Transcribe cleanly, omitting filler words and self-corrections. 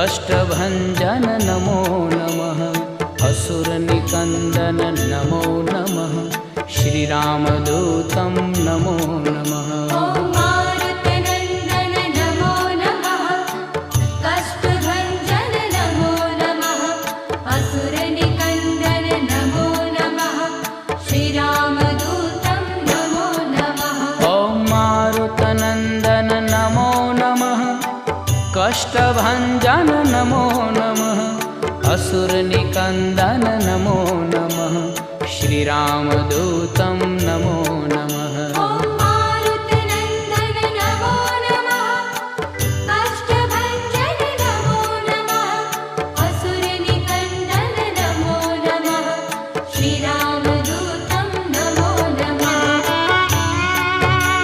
कष्टभञ्जन नमो नमः। असुरनिकन्दन नमो नमः। श्रीरामदूतं नमो नमः। कष्टभञ्जन नमो नमः। असुरनिकन्दन नमो नमः। श्रीरामदूतं